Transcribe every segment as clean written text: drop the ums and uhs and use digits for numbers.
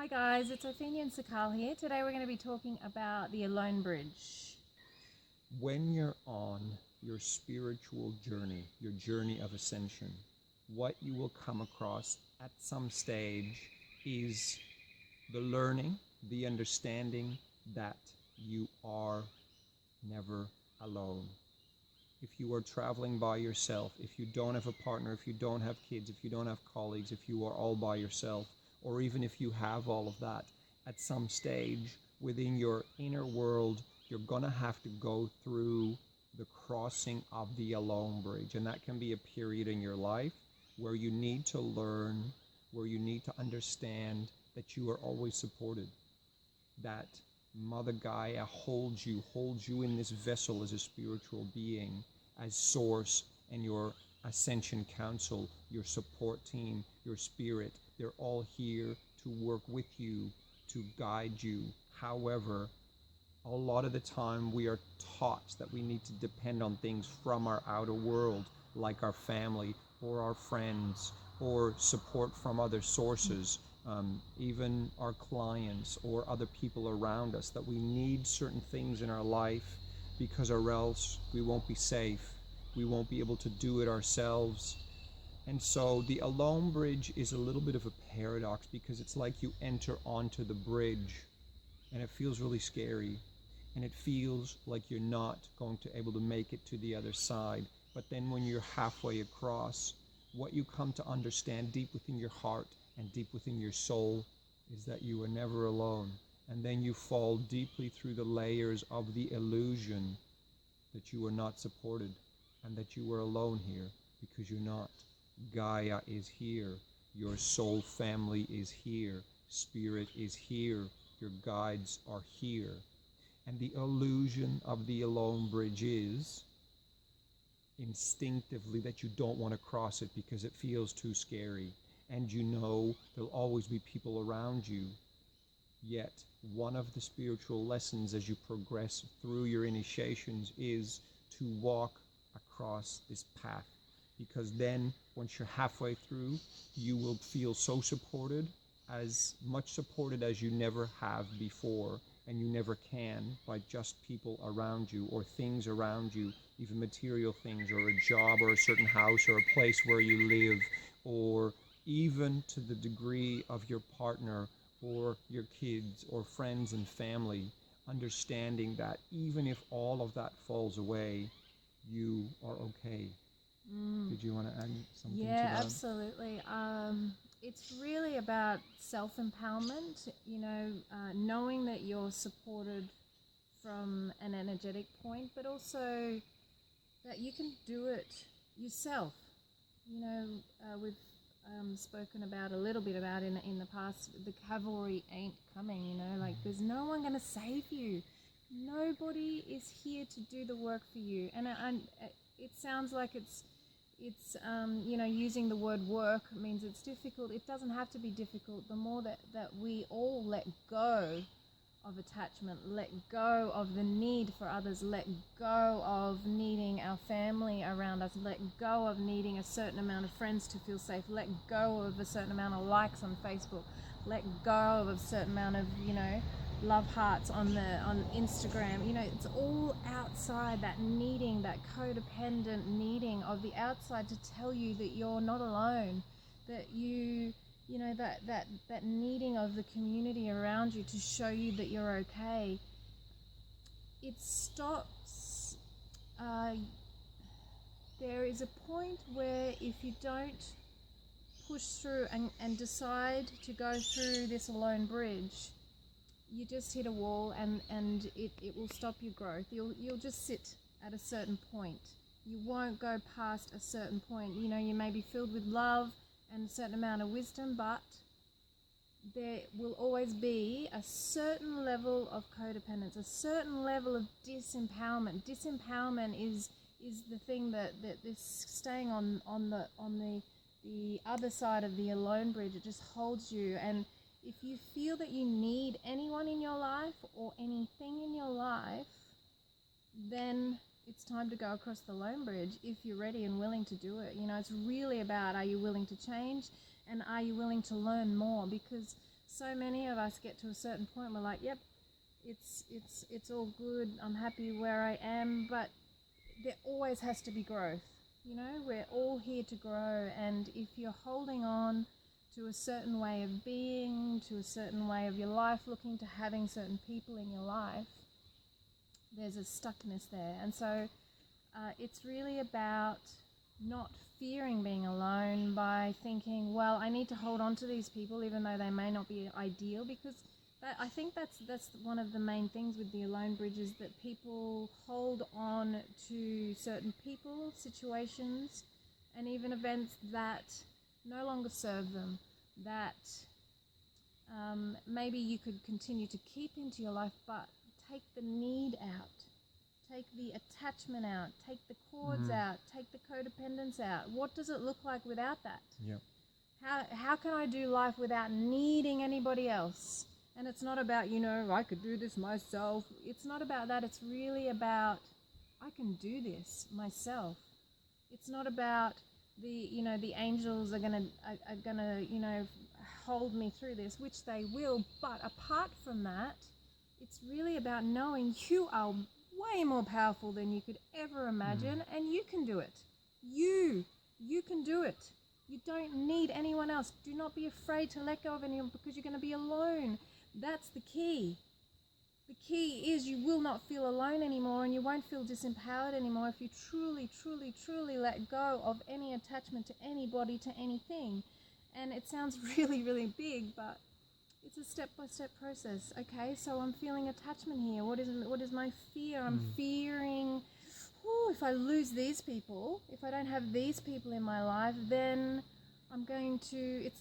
Hi guys, it's Opheana Sikaal here. Today we're going to be talking about the Alone Bridge. When you're on your spiritual journey, your journey of ascension, what you will come across at some stage is the learning, the understanding that you are never alone. If you are traveling by yourself, if you don't have a partner, if you don't have kids, if you don't have colleagues, if you are all by yourself, or even if you have all of that, at some stage within your inner world, you're going to have to go through the crossing of the alone bridge. And that can be a period in your life where you need to learn, where you need to understand that you are always supported, that Mother Gaia holds you in this vessel as a spiritual being, as source and your ascension council, your support team, your spirit. They're all here to work with you, to guide you. However, a lot of the time we are taught that we need to depend on things from our outer world, like our family or our friends, or support from other sources, even our clients or other people around us, that we need certain things in our life because or else we won't be safe. We won't be able to do it ourselves. And so the alone bridge is a little bit of a paradox, because it's like you enter onto the bridge and it feels really scary, and it feels like you're not going to able to make it to the other side. But then when you're halfway across, what you come to understand deep within your heart and deep within your soul is that you are never alone. And then you fall deeply through the layers of the illusion that you are not supported and that you are alone here, because you're not. Gaia is here. Your soul family is here. Spirit is here. Your guides are here. And the illusion of the alone bridge is instinctively that you don't want to cross it because it feels too scary. And you know there'll always be people around you. Yet one of the spiritual lessons as you progress through your initiations is to walk across this path. Because then once you're halfway through, you will feel so supported, as much supported as you never have before, and you never can, by just people around you or things around you, even material things, or a job or a certain house or a place where you live, or even to the degree of your partner or your kids or friends and family, understanding that even if all of that falls away, you are okay. Did you want to add something to that? Yeah, absolutely. It's really about self-empowerment, knowing that you're supported from an energetic point, but also that you can do it yourself. We've spoken about a little bit about in the past, the cavalry ain't coming, like there's no one going to save you. Nobody is here to do the work for you. And it sounds like it's using the word work means it's difficult. It doesn't have to be difficult. The more that we all let go of attachment, let go of the need for others, let go of needing our family around us, let go of needing a certain amount of friends to feel safe, let go of a certain amount of likes on Facebook, let go of a certain amount of, love hearts on Instagram. It's all outside, that needing, that codependent needing of the outside to tell you that you're not alone, that that needing of the community around you to show you that you're okay. It stops. There is a point where if you don't push through and decide to go through this alone bridge, you just hit a wall, and it will stop your growth. You'll just sit at a certain point. You won't go past a certain point. You may be filled with love and a certain amount of wisdom, but there will always be a certain level of codependence, a certain level of disempowerment. Disempowerment is the thing that this staying on the other side of the alone bridge. It just holds you. And if you feel that you need anyone in your life or anything in your life, then it's time to go across the alone bridge if you're ready and willing to do it. It's really about, are you willing to change? And are you willing to learn more? Because so many of us get to a certain point, we're like, yep, it's all good, I'm happy where I am, but there always has to be growth. You know, we're all here to grow, and if you're holding on to a certain way of being, to a certain way of your life, looking to having certain people in your life, there's a stuckness there. And so it's really about not fearing being alone by thinking, well, I need to hold on to these people even though they may not be ideal, because I think that's one of the main things with the alone bridge, is that people hold on to certain people, situations, and even events that no longer serve them, that maybe you could continue to keep into your life, but take the need out, take the attachment out, take the cords out, take the codependence out. What does it look like without that? Yep. How can I do life without needing anybody else? And it's not about, I could do this myself. It's not about that. It's really about, I can do this myself. It's not about the angels are gonna hold me through this, which they will. But apart from that, it's really about knowing you are way more powerful than you could ever imagine, and you can do it. You can do it. You don't need anyone else. Do not be afraid to let go of anyone, because you're going to be alone. That's the key. The key is you will not feel alone anymore, and you won't feel disempowered anymore if you truly, truly, truly let go of any attachment to anybody, to anything. And it sounds really, really big, but it's a step-by-step process. Okay, so I'm feeling attachment here. What is my fear? I'm fearing, if I lose these people, if I don't have these people in my life, then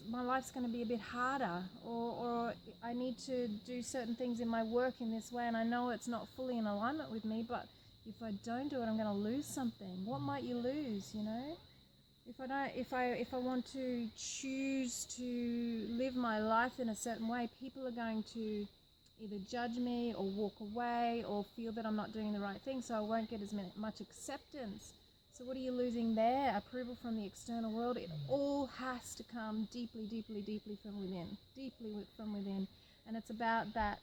my life's going to be a bit harder, or I need to do certain things in my work in this way, and I know it's not fully in alignment with me, but if I don't do it, I'm going to lose something. What might you lose, If I want to choose to live my life in a certain way, people are going to either judge me or walk away or feel that I'm not doing the right thing, so I won't get as much acceptance. So what are you losing there? Approval from the external world. It all has to come deeply, deeply, deeply from within. And it's about that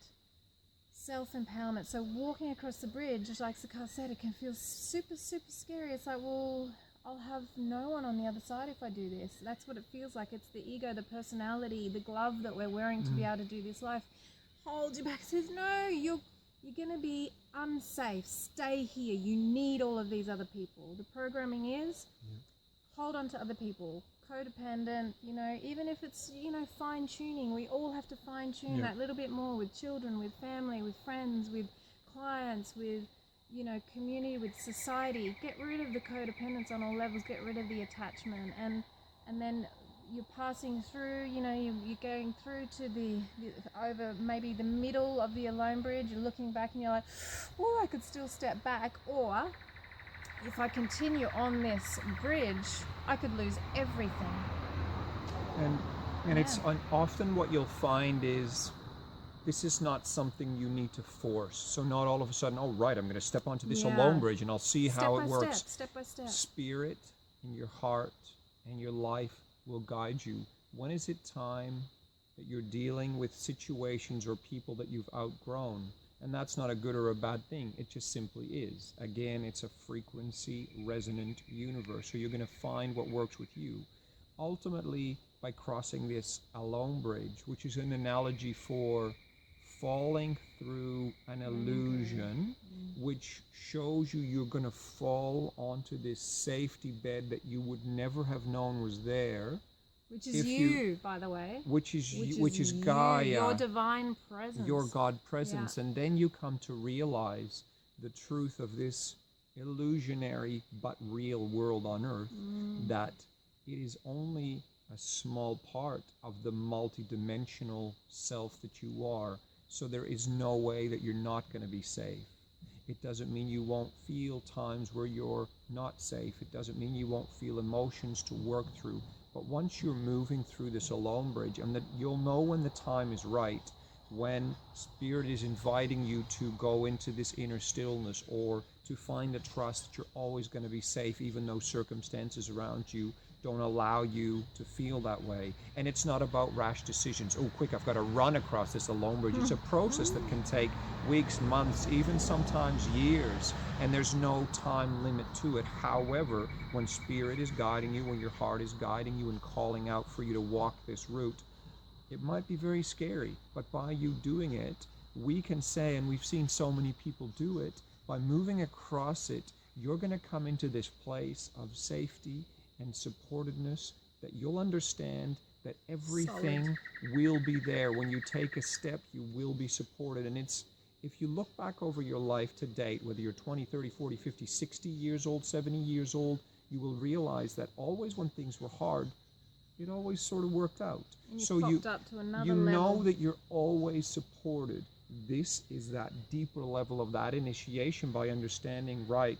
self-empowerment. So walking across the bridge, like Sikaal said, it can feel super, super scary. It's like, well, I'll have no one on the other side if I do this. That's what it feels like. It's the ego, the personality, the glove that we're wearing to be able to do this life holds you back. It says, no, you're going to be unsafe. Stay here. You need all of these other people. The programming is hold on to other people. Codependent, even if it's, fine-tuning. We all have to fine-tune that little bit more with children, with family, with friends, with clients, with, community, with society. Get rid of the codependence on all levels. Get rid of the attachment. And then you're passing through, you're going through to the over maybe the middle of the alone bridge. You're looking back and you're like, oh, I could still step back. Or if I continue on this bridge, I could lose everything. And it's often what you'll find is this is not something you need to force. So not all of a sudden, I'm going to step onto this alone bridge and I'll see how it works. Step by step. Spirit in your heart and your life will guide you. When is it time that you're dealing with situations or people that you've outgrown? And that's not a good or a bad thing. It just simply is. Again, it's a frequency resonant universe. So you're going to find what works with you. Ultimately, by crossing this alone bridge, which is an analogy for falling through an illusion, which shows you're going to fall onto this safety bed that you would never have known was there. Which is you, by the way. Which is Gaia. Your divine presence. Your God presence. Yeah. And then you come to realize the truth of this illusionary but real world on earth, that it is only a small part of the multidimensional self that you are. So there is no way that you're not going to be safe. It doesn't mean you won't feel times where you're not safe. It doesn't mean you won't feel emotions to work through. But once you're moving through this alone bridge, and that you'll know when the time is right, when Spirit is inviting you to go into this inner stillness, or to find the trust that you're always going to be safe, even though circumstances around you don't allow you to feel that way. And it's not about rash decisions. Oh, quick, I've got to run across this alone bridge. It's a process that can take weeks, months, even sometimes years, and there's no time limit to it. However, when spirit is guiding you, when your heart is guiding you and calling out for you to walk this route, it might be very scary, but by you doing it, we can say, and we've seen so many people do it, by moving across it, you're going to come into this place of safety and supportedness, that you'll understand that everything will be there. When you take a step, you will be supported. And it's, if you look back over your life to date, whether you're 20, 30, 40, 50, 60 years old, 70 years old, you will realize that always when things were hard, it always sort of worked out. And you so popped up to another you level. know that you're always supported. This is that deeper level of that initiation by understanding, right,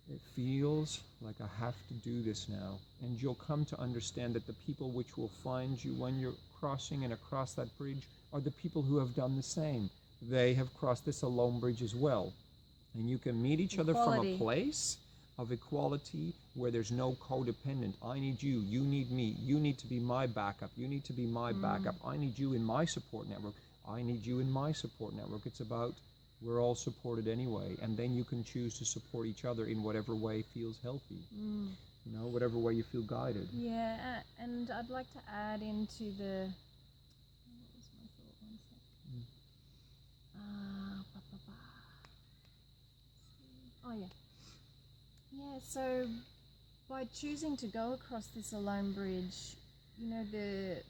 it feels like I have to do this now. And you'll come to understand that the people which will find you when you're crossing and across that bridge are the people who have done the same. They have crossed this alone bridge as well. And you can meet each other from a place of equality where there's no codependent. I need you, you need me, you need to be my backup, you need to be my backup, I need you in my support network, I need you in my support network. It's about we're all supported anyway, and then you can choose to support each other in whatever way feels healthy. You know, whatever way you feel guided. Yeah, and I'd like to add into the... What was my thought? One sec. Oh, yeah. Yeah, so by choosing to go across this alone bridge, you know, the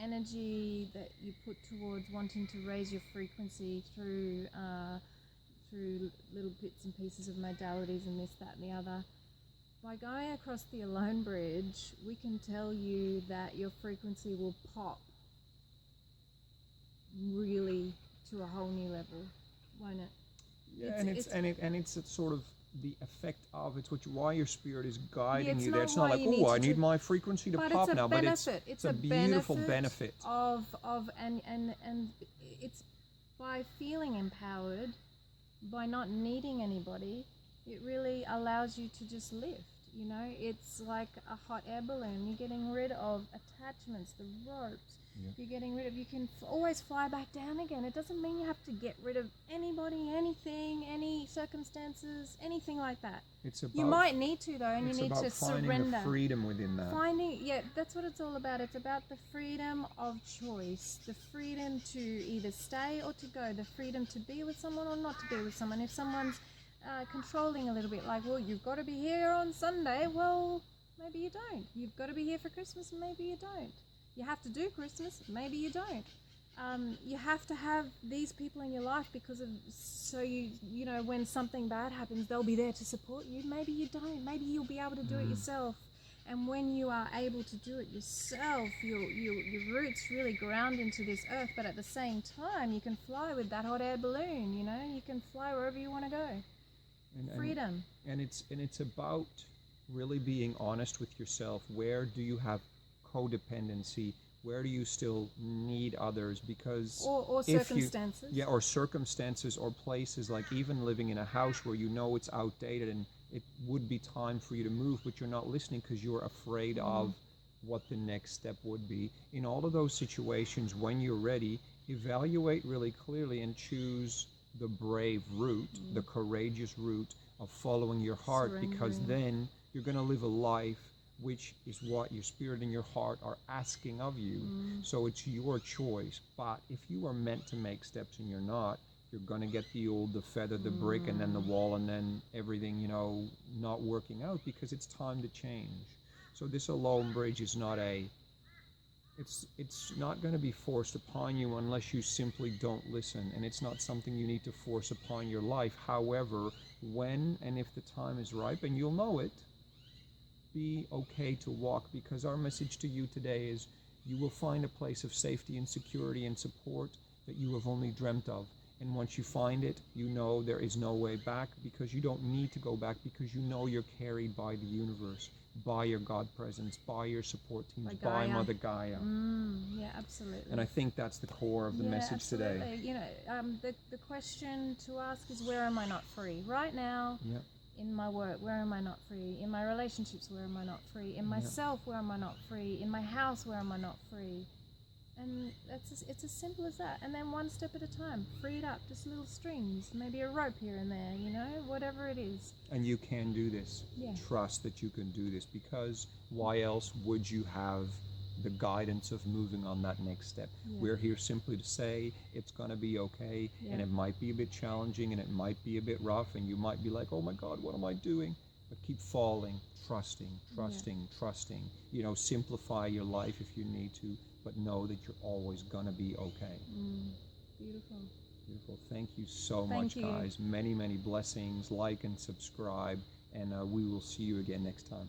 energy that you put towards wanting to raise your frequency through little bits and pieces of modalities and this, that, and the other. By going across the alone bridge, we can tell you that your frequency will pop really to a whole new level, won't it? Yeah, it's a sort of the effect of it's why your spirit is guiding you there. It's not not like, oh, I need my frequency to pop now, but it's a beautiful benefit of and it's by feeling empowered, by not needing anybody, it really allows you to just lift. You know, it's like a hot air balloon. You're getting rid of attachments, the ropes. Yeah. You're getting rid of, you can always fly back down again. It doesn't mean you have to get rid of anybody, anything, any circumstances, anything like that. It's about, you might need to though, and you need to surrender. It's about finding the freedom within that. Yeah, that's what it's all about. It's about the freedom of choice, the freedom to either stay or to go, the freedom to be with someone or not to be with someone. If someone's controlling a little bit, like, well, you've got to be here on Sunday, well, maybe you don't. You've got to be here for Christmas, maybe you don't. You have to do Christmas, maybe you don't. You have to have these people in your life because of, so you know, when something bad happens, they'll be there to support you. Maybe you don't. Maybe you'll be able to do it yourself. And when you are able to do it yourself, your roots really ground into this earth, but at the same time, you can fly with that hot air balloon, you know? You can fly wherever you want to go. Freedom. And it's about really being honest with yourself. Where do you have codependency? Where do you still need others? Because or circumstances. Or circumstances or places, like even living in a house where you know it's outdated and it would be time for you to move, but you're not listening because you're afraid of what the next step would be. In all of those situations, when you're ready, evaluate really clearly and choose the brave route, the courageous route of following your heart, because then you're going to live a life which is what your spirit and your heart are asking of you. So it's your choice. But if you are meant to make steps and you're not, you're going to get the feather, the brick, and then the wall, and then everything, you know, not working out, because it's time to change. So this alone bridge is not it's not going to be forced upon you unless you simply don't listen, and it's not something you need to force upon your life. However, when and if the time is ripe, and you'll know it, be okay to walk, because our message to you today is you will find a place of safety and security and support that you have only dreamt of. And once you find it, you know there is no way back, because you don't need to go back, because you know you're carried by the universe, by your God presence, by your support teams, by Mother Gaia. Yeah, absolutely. And I think that's the core of the message today. You know, the question to ask is, where am I not free? Right now, In my work, where am I not free? In my relationships, where am I not free? In myself, where am I not free? In my house, where am I not free? And it's as simple as that. And then one step at a time, free it up, just little strings, maybe a rope here and there, you know, whatever it is. And you can do this. Yeah. Trust that you can do this, because why else would you have the guidance of moving on that next step? Yeah. We're here simply to say it's going to be okay, and it might be a bit challenging, and it might be a bit rough, and you might be like, oh my God, what am I doing? But keep falling, trusting. You know, simplify your life if you need to, but know that you're always going to be okay. Beautiful. Beautiful. Thank you so Thank much, guys. Many, many blessings. Like and subscribe, and we will see you again next time.